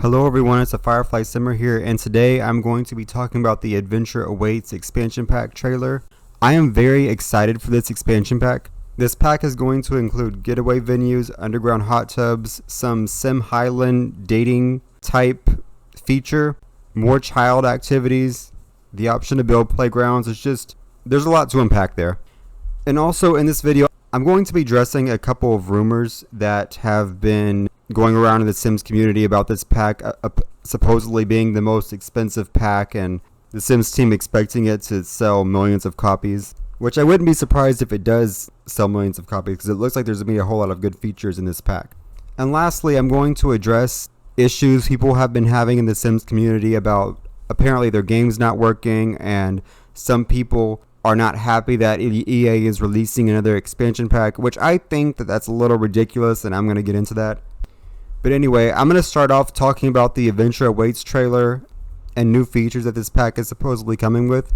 Hello everyone, it's a Firefly Simmer here, and today I'm going to be talking about the Adventure Awaits expansion pack trailer. I am very excited for this expansion pack. This pack is going to include getaway venues, underground hot tubs, some Sim Highland dating type feature, more child activities, the option to build playgrounds. There's a lot to unpack there. And also in this video, I'm going to be addressing a couple of rumors that have been going around in the Sims community about this pack supposedly being the most expensive pack, and the Sims team expecting it to sell millions of copies, which I wouldn't be surprised if it does sell millions of copies, because it looks like there's going to be a whole lot of good features in this pack. And lastly, I'm going to address issues people have been having in the Sims community about apparently their game's not working, and some people are not happy that EA is releasing another expansion pack, which I think that that's a little ridiculous, and I'm going to get into that. But anyway, I'm going to start off talking about the Adventure Awaits trailer and new features that this pack is supposedly coming with.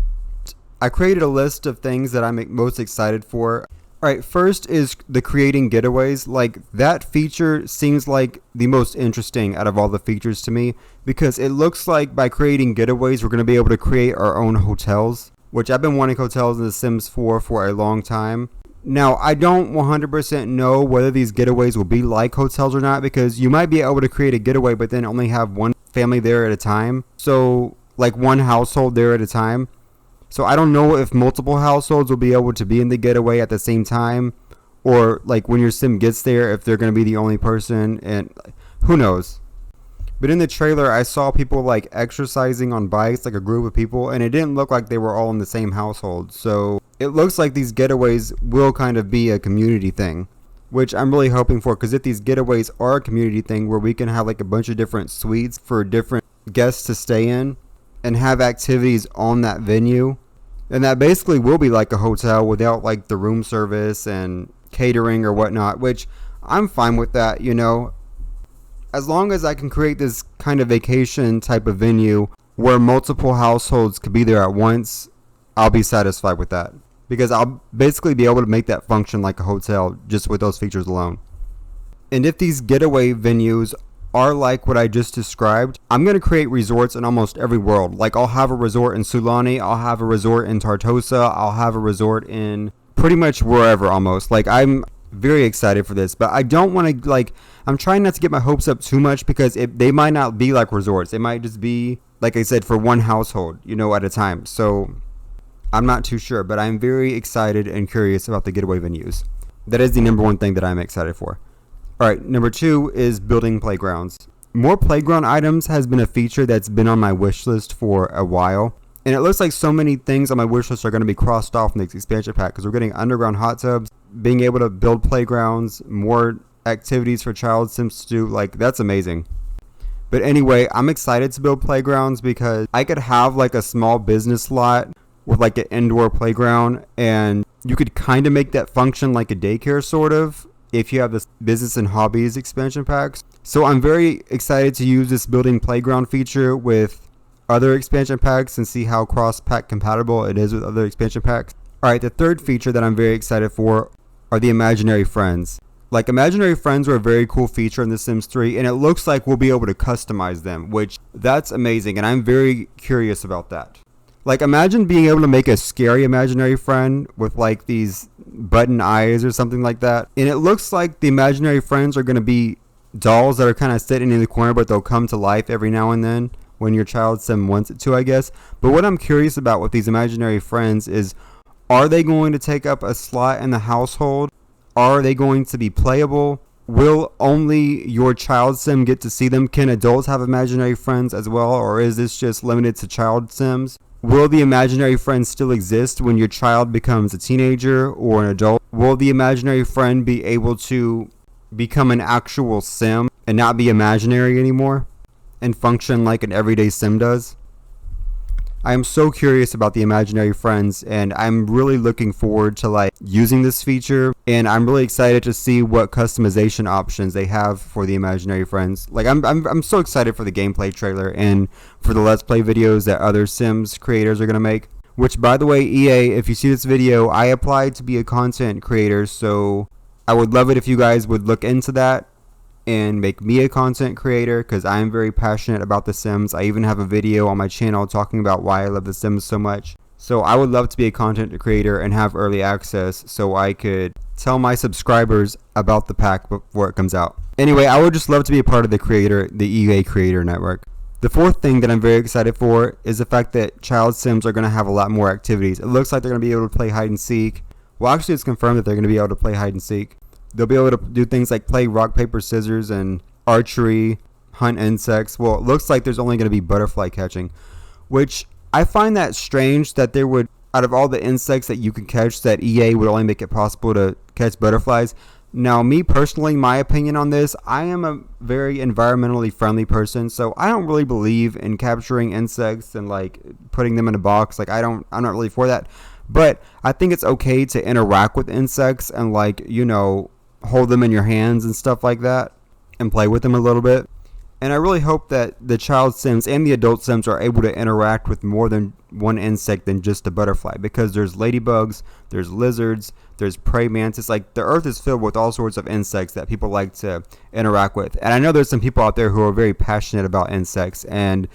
I created a list of things that I'm most excited for. Alright, first is the creating getaways. Like, that feature seems like the most interesting out of all the features to me, because it looks like by creating getaways we're going to be able to create our own hotels, which I've been wanting hotels in The Sims 4 for a long time. Now, I don't 100% know whether these getaways will be like hotels or not, because you might be able to create a getaway but then only have one family there at a time. So, like one household there at a time. So I don't know if multiple households will be able to be in the getaway at the same time, or like when your sim gets there, if they're going to be the only person, and who knows. But in the trailer, I saw people like exercising on bikes, like a group of people, and it didn't look like they were all in the same household. So it looks like these getaways will kind of be a community thing, which I'm really hoping for, because if these getaways are a community thing where we can have like a bunch of different suites for different guests to stay in and have activities on that venue, then that basically will be like a hotel without like the room service and catering or whatnot, which I'm fine with that, you know. As long as I can create this kind of vacation type of venue where multiple households could be there at once, I'll be satisfied with that, because I'll basically be able to make that function like a hotel just with those features alone. And if these getaway venues are like what I just described, I'm going to create resorts in almost every world. Like, I'll have a resort in Sulani, I'll have a resort in Tartosa, I'll have a resort in pretty much wherever almost. Like, I'm very excited for this, but I don't want to, like, I'm trying not to get my hopes up too much, because they might not be like resorts. It might just be, like I said, for one household, you know, at a time. So I'm not too sure, but I'm very excited and curious about the getaway venues. That is the number one thing that I'm excited for. Alright, number two is building playgrounds. More playground items has been a feature that's been on my wish list for a while. And it looks like so many things on my wish list are going to be crossed off in the expansion pack, because we're getting underground hot tubs, being able to build playgrounds, more activities for child sims to do. Like, that's amazing. But anyway, I'm excited to build playgrounds, because I could have like a small business lot with like an indoor playground, and you could kind of make that function like a daycare sort of, if you have this business and hobbies expansion packs. So I'm very excited to use this building playground feature with other expansion packs and see how cross-pack compatible it is with other expansion packs. Alright, the third feature that I'm very excited for are the imaginary friends. Like, imaginary friends were a very cool feature in The Sims 3, and it looks like we'll be able to customize them, which that's amazing, and I'm very curious about that. Like, imagine being able to make a scary imaginary friend with like these button eyes or something like that. And it looks like the imaginary friends are going to be dolls that are kind of sitting in the corner, but they'll come to life every now and then when your child sim wants it to, I guess. But what I'm curious about with these imaginary friends is, are they going to take up a slot in the household? Are they going to be playable? Will only your child sim get to see them? Can adults have imaginary friends as well, or is this just limited to child sims? Will the imaginary friend still exist when your child becomes a teenager or an adult? Will the imaginary friend be able to become an actual sim and not be imaginary anymore and function like an everyday sim does? I am so curious about the imaginary friends, and I'm really looking forward to like using this feature, and I'm really excited to see what customization options they have for the imaginary friends. Like, I'm so excited for the gameplay trailer and for the Let's Play videos that other Sims creators are going to make. Which, by the way, EA, if you see this video, I applied to be a content creator, so I would love it if you guys would look into that. and make me a content creator, because I am very passionate about The Sims. I even have a video on my channel talking about why I love The Sims so much. So I would love to be a content creator and have early access so I could tell my subscribers about the pack before it comes out. Anyway, I would just love to be a part of the EA Creator Network. The fourth thing that I'm very excited for is the fact that child Sims are going to have a lot more activities. It looks like they're going to be able to play hide and seek. Well, actually, it's confirmed that they're going to be able to play hide and seek. They'll be able to do things like play rock, paper, scissors, and archery, hunt insects. Well, it looks like there's only going to be butterfly catching, which I find that strange that there would, out of all the insects that you can catch, that EA would only make it possible to catch butterflies. Now, me personally, my opinion on this, I am a very environmentally friendly person, so I don't really believe in capturing insects and like putting them in a box. Like I'm not really for that. But I think it's okay to interact with insects and like, hold them in your hands and stuff like that and play with them a little bit. And I really hope that the child Sims and the adult Sims are able to interact with more than one insect than just a butterfly, because there's ladybugs, there's lizards, there's praying mantis. Like, the earth is filled with all sorts of insects that people like to interact with. And I know there's some people out there who are very passionate about insects, and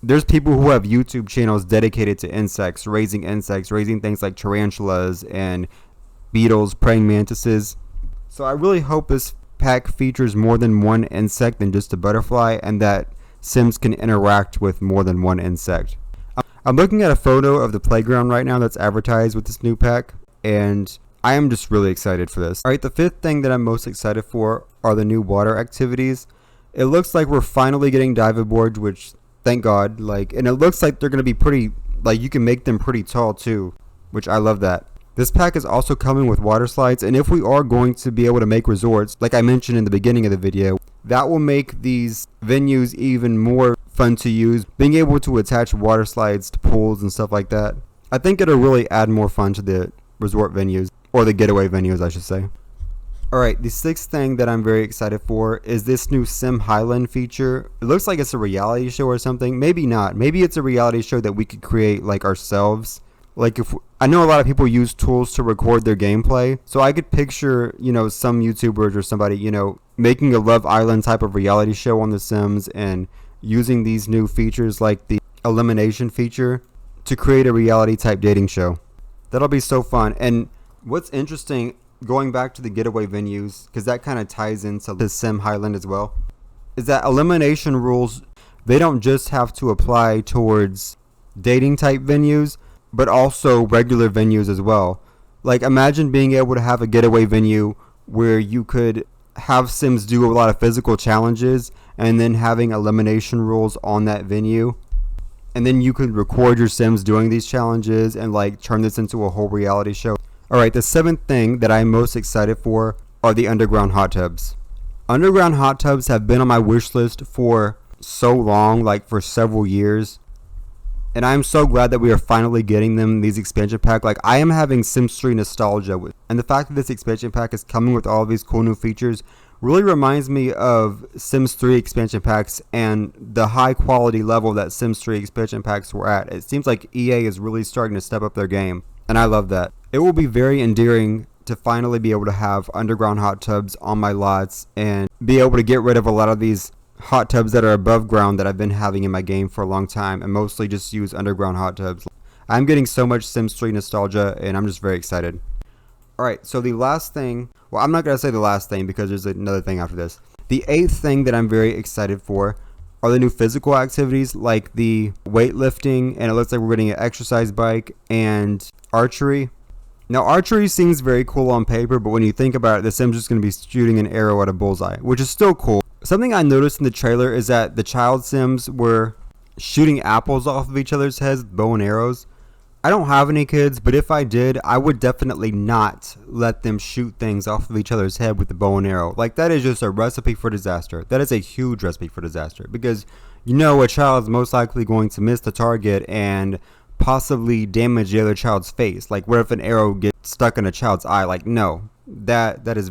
there's people who have YouTube channels dedicated to insects, raising things like tarantulas and beetles, praying mantises. So I really hope this pack features more than one insect than just a butterfly, and that Sims can interact with more than one insect. I'm looking at a photo of the playground right now that's advertised with this new pack, and I am just really excited for this. Alright, the fifth thing that I'm most excited for are the new water activities. It looks like we're finally getting dive boards, which thank God, and it looks like they're going to be pretty, you can make them pretty tall too, which I love that. This pack is also coming with water slides, and if we are going to be able to make resorts, like I mentioned in the beginning of the video, that will make these venues even more fun to use, being able to attach water slides to pools and stuff like that. I think it'll really add more fun to the resort venues, or the getaway venues, I should say. Alright, the sixth thing that I'm very excited for is this new Sim Highland feature. It looks like it's a reality show or something. Maybe not. Maybe it's a reality show that we could create ourselves. I know a lot of people use tools to record their gameplay, so I could picture, some YouTubers or somebody, making a Love Island type of reality show on The Sims and using these new features like the elimination feature to create a reality type dating show. That'll be so fun. And what's interesting, going back to the getaway venues, because that kind of ties into the Sim Highland as well, is that elimination rules, they don't just have to apply towards dating type venues, but also regular venues as well. Imagine being able to have a getaway venue where you could have Sims do a lot of physical challenges, and then having elimination rules on that venue. And then you could record your Sims doing these challenges and turn this into a whole reality show. Alright, the seventh thing that I'm most excited for are the underground hot tubs. Underground hot tubs have been on my wish list for so long, for several years. And I'm so glad that we are finally getting them, these expansion pack. I am having Sims 3 nostalgia with, and the fact that this expansion pack is coming with all of these cool new features really reminds me of Sims 3 expansion packs and the high quality level that Sims 3 expansion packs were at. It seems like EA is really starting to step up their game, and I love that. It will be very endearing to finally be able to have underground hot tubs on my lots and be able to get rid of a lot of these hot tubs that are above ground that I've been having in my game for a long time, and mostly just use underground hot tubs. I'm getting so much Sims 3 nostalgia, and I'm just very excited. Alright, so the last thing, well, I'm not going to say the last thing because there's another thing after this. The eighth thing that I'm very excited for are the new physical activities, like the weightlifting, and it looks like we're getting an exercise bike, and archery. Now, archery seems very cool on paper, but when you think about it, the Sim's just going to be shooting an arrow at a bullseye, which is still cool. Something I noticed in the trailer is that the child Sims were shooting apples off of each other's heads with bow and arrows. I don't have any kids, but if I did, I would definitely not let them shoot things off of each other's head with the bow and arrow. That is just a recipe for disaster. That is a huge recipe for disaster, because a child is most likely going to miss the target and possibly damage the other child's face. What if an arrow gets stuck in a child's eye? No, that is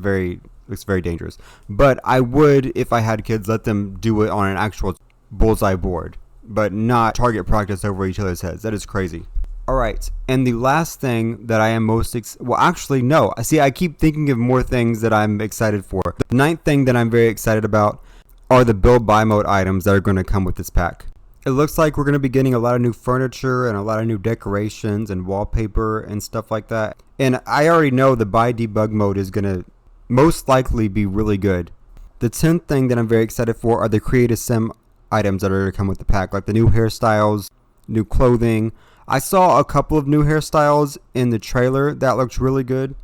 it's very dangerous. But I would, if I had kids, let them do it on an actual bullseye board, but not target practice over each other's heads. That is crazy. Alright, and the last thing that I am well, actually, no. See, I keep thinking of more things that I'm excited for. The ninth thing that I'm very excited about are the build buy mode items that are going to come with this pack. It looks like we're going to be getting a lot of new furniture and a lot of new decorations and wallpaper and stuff like that. And I already know the buy debug mode is going to most likely be really good. The 10th thing that I'm very excited for are the creative sim items that are going to come with the pack, like the new hairstyles, new clothing. I saw a couple of new hairstyles in the trailer that looked really good,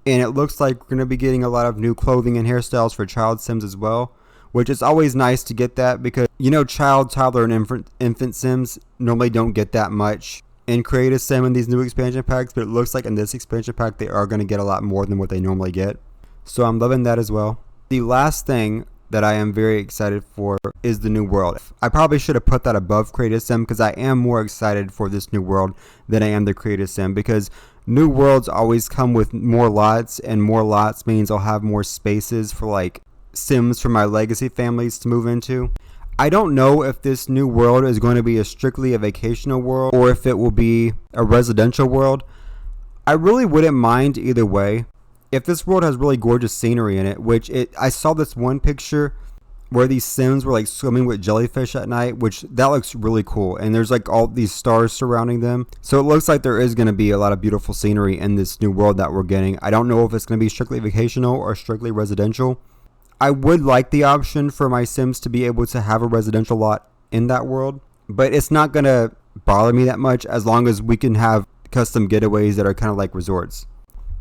and it looks like we're going to be getting a lot of new clothing and hairstyles for child sims as well, which is always nice to get that because, you know, child, toddler, and infant sims normally don't get that much in creative sim in these new expansion packs, but it looks like in this expansion pack they are going to get a lot more than what they normally get. So I'm loving that as well. The last thing that I am very excited for is the new world. I probably should have put that above creative sim because I am more excited for this new world than I am the creative sim, because new worlds always come with more lots, and more lots means I'll have more spaces for like sims for my legacy families to move into. I don't know if this new world is going to be strictly a vacational world or if it will be a residential world. I really wouldn't mind either way. If this world has really gorgeous scenery in it, I saw this one picture where these sims were like swimming with jellyfish at night, which that looks really cool, and there's like all these stars surrounding them, so it looks like there is going to be a lot of beautiful scenery in this new world that we're getting. I don't know if it's going to be strictly vacational or strictly residential. I would like the option for my sims to be able to have a residential lot in that world, but it's not going to bother me that much as long as we can have custom getaways that are kind of like resorts.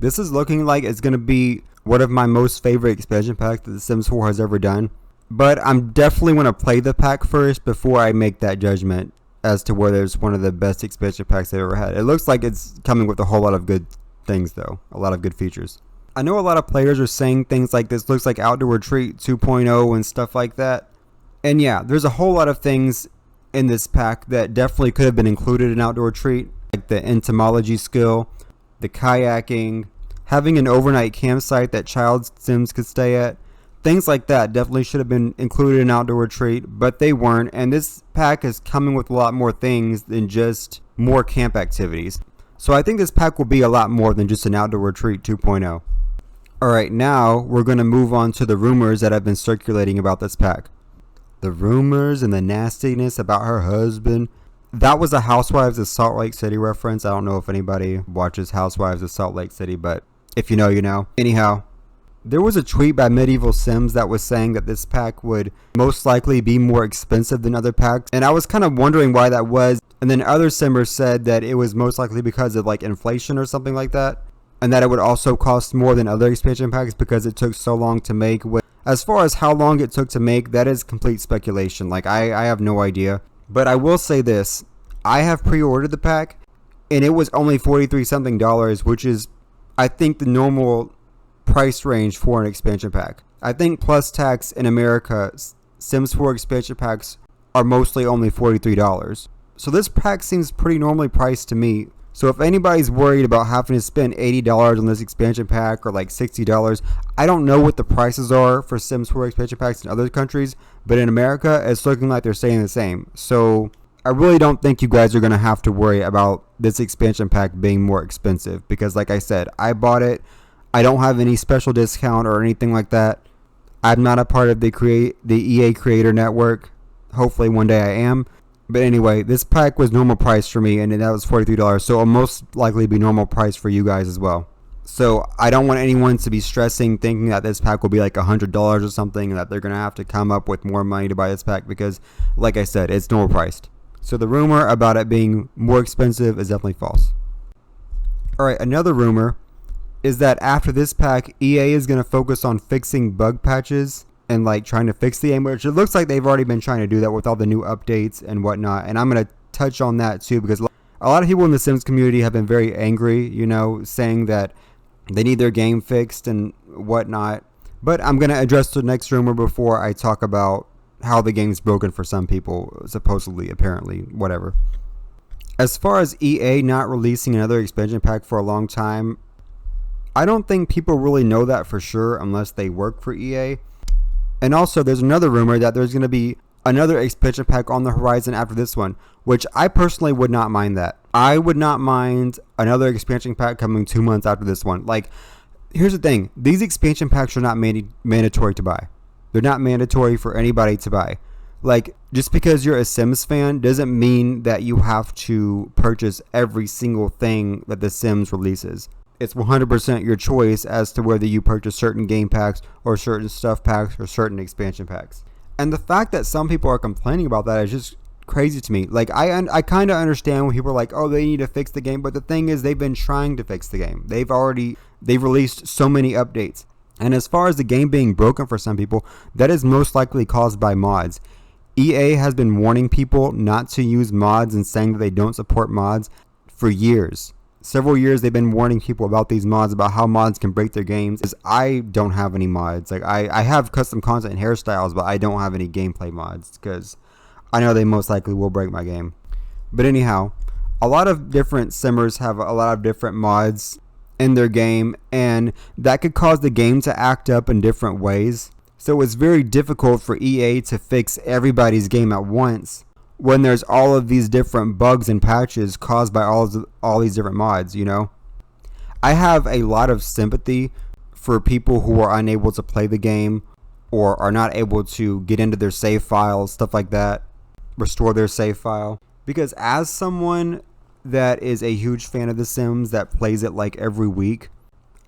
This is looking like it's going to be one of my most favorite expansion packs that The Sims 4 has ever done. But I'm definitely going to play the pack first before I make that judgment as to whether it's one of the best expansion packs I've ever had. It looks like it's coming with a whole lot of good things though. A lot of good features. I know a lot of players are saying things like this looks like Outdoor Retreat 2.0 and stuff like that. And yeah, there's a whole lot of things in this pack that definitely could have been included in Outdoor Retreat. Like the entomology skill, the kayaking, having an overnight campsite that child sims could stay at. Things like that definitely should have been included in Outdoor Retreat, but they weren't, and this pack is coming with a lot more things than just more camp activities. So I think this pack will be a lot more than just an Outdoor Retreat 2.0. Alright, now we're going to move on to the rumors that have been circulating about this pack. The rumors and the nastiness about her husband. That was a Housewives of Salt Lake City reference. I don't know if anybody watches Housewives of Salt Lake City, but if you know, you know. Anyhow, there was a tweet by Medieval Sims that was saying that this pack would most likely be more expensive than other packs, and I was kind of wondering why that was. And then other simmers said that it was most likely because of like inflation or something like that, and that it would also cost more than other expansion packs because it took so long to make. As far as how long it took to make, that is complete speculation. Like I have no idea. But I will say this, I have pre-ordered the pack, and it was only $43 something, which is, I think, the normal price range for an expansion pack. I think plus tax in America, Sims 4 expansion packs are mostly only $43. So this pack seems pretty normally priced to me. So if anybody's worried about having to spend $80 on this expansion pack or like $60, I don't know what the prices are for Sims 4 expansion packs in other countries, but in America, it's looking like they're staying the same. So I really don't think you guys are going to have to worry about this expansion pack being more expensive because, like I said, I bought it. I don't have any special discount or anything like that. I'm not a part of the EA Creator Network. Hopefully one day I am. But anyway, this pack was normal price for me, and that was $43, so it'll most likely be normal price for you guys as well. So I don't want anyone to be stressing thinking that this pack will be like $100 or something, and that they're going to have to come up with more money to buy this pack because, like I said, it's normal priced. So the rumor about it being more expensive is definitely false. Alright, another rumor is that after this pack, EA is going to focus on fixing bug patches and like trying to fix the game, which it looks like they've already been trying to do that with all the new updates and whatnot. And I'm going to touch on that too because a lot of people in the Sims community have been very angry, you know, saying that they need their game fixed and whatnot. But I'm going to address the next rumor before I talk about how the game's broken for some people, supposedly, apparently, whatever. As far as EA not releasing another expansion pack for a long time, I don't think people really know that for sure unless they work for EA. And also, there's another rumor that there's going to be another expansion pack on the horizon after this one, which I personally would not mind that. I would not mind another expansion pack coming 2 months after this one. Like, here's the thing. These expansion packs are not mandatory to buy. They're not mandatory for anybody to buy. Like, just because you're a Sims fan doesn't mean that you have to purchase every single thing that The Sims releases. It's 100% your choice as to whether you purchase certain game packs or certain stuff packs or certain expansion packs. And the fact that some people are complaining about that is just crazy to me. Like, I kind of understand when people are like, oh, they need to fix the game. But the thing is, they've been trying to fix the game. They've released so many updates. And as far as the game being broken for some people, that is most likely caused by mods. EA has been warning people not to use mods and saying that they don't support mods for years. Several years they've been warning people about these mods, about how mods can break their games. Because I don't have any mods. Like, I have custom content and hairstyles, but I don't have any gameplay mods because I know they most likely will break my game. But anyhow, a lot of different simmers have a lot of different mods in their game, and that could cause the game to act up in different ways. So it's very difficult for EA to fix everybody's game at once when there's all of these different bugs and patches caused by all these different mods, you know? I have a lot of sympathy for people who are unable to play the game or are not able to get into their save files, stuff like that, restore their save file. Because as someone that is a huge fan of The Sims that plays it like every week,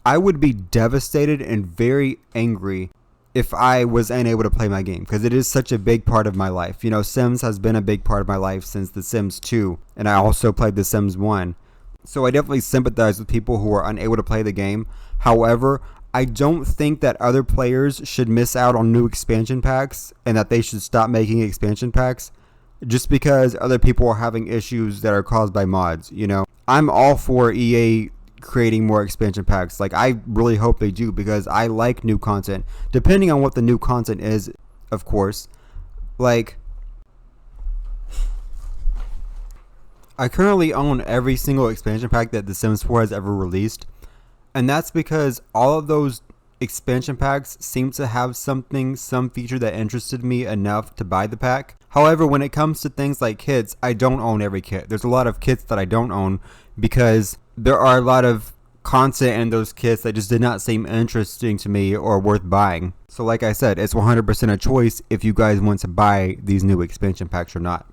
I would be devastated and very angry if I was unable to play my game, because it is such a big part of my life. You know, Sims has been a big part of my life since The Sims 2, and I also played The Sims 1. So I definitely sympathize with people who are unable to play the game. However, I don't think that other players should miss out on new expansion packs and that they should stop making expansion packs just because other people are having issues that are caused by mods, you know? I'm all for EA creating more expansion packs. Like, I really hope they do, because I like new content, depending on what the new content is, of course. Like, I currently own every single expansion pack that The Sims 4 has ever released, and that's because all of those expansion packs seem to have some feature that interested me enough to buy the pack. However, when it comes to things like kits, I don't own every kit. There's a lot of kits that I don't own because there are a lot of content in those kits that just did not seem interesting to me or worth buying. So like I said, it's 100% a choice if you guys want to buy these new expansion packs or not.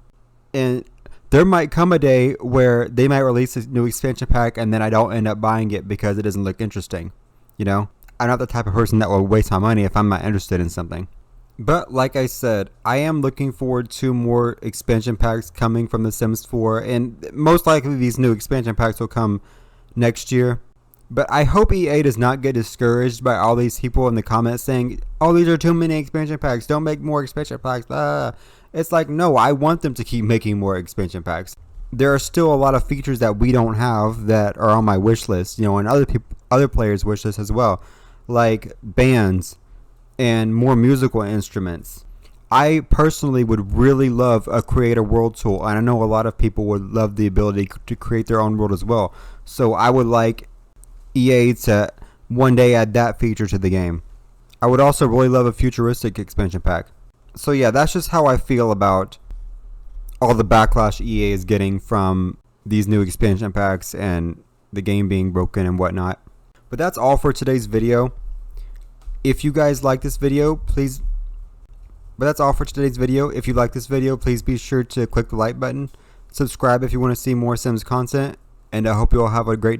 And there might come a day where they might release a new expansion pack and then I don't end up buying it because it doesn't look interesting. You know, I'm not the type of person that will waste my money if I'm not interested in something. But like I said, I am looking forward to more expansion packs coming from The Sims 4, and most likely these new expansion packs will come next year. But I hope EA does not get discouraged by all these people in the comments saying, oh, these are too many expansion packs, don't make more expansion packs. It's like, no, I want them to keep making more expansion packs. There are still a lot of features that we don't have that are on my wish list, you know, and other players' wish list as well, like bands and more musical instruments. I personally would really love a create a world tool, and I know a lot of people would love the ability to create their own world as well. So I would like EA to one day add that feature to the game. I would also really love a futuristic expansion pack. So yeah, that's just how I feel about all the backlash EA is getting from these new expansion packs and the game being broken and whatnot. But that's all for today's video. If you guys like this video, please... But that's all for today's video. If you like this video, please be sure to click the like button. Subscribe if you want to see more Sims content. And I hope you all have a great day.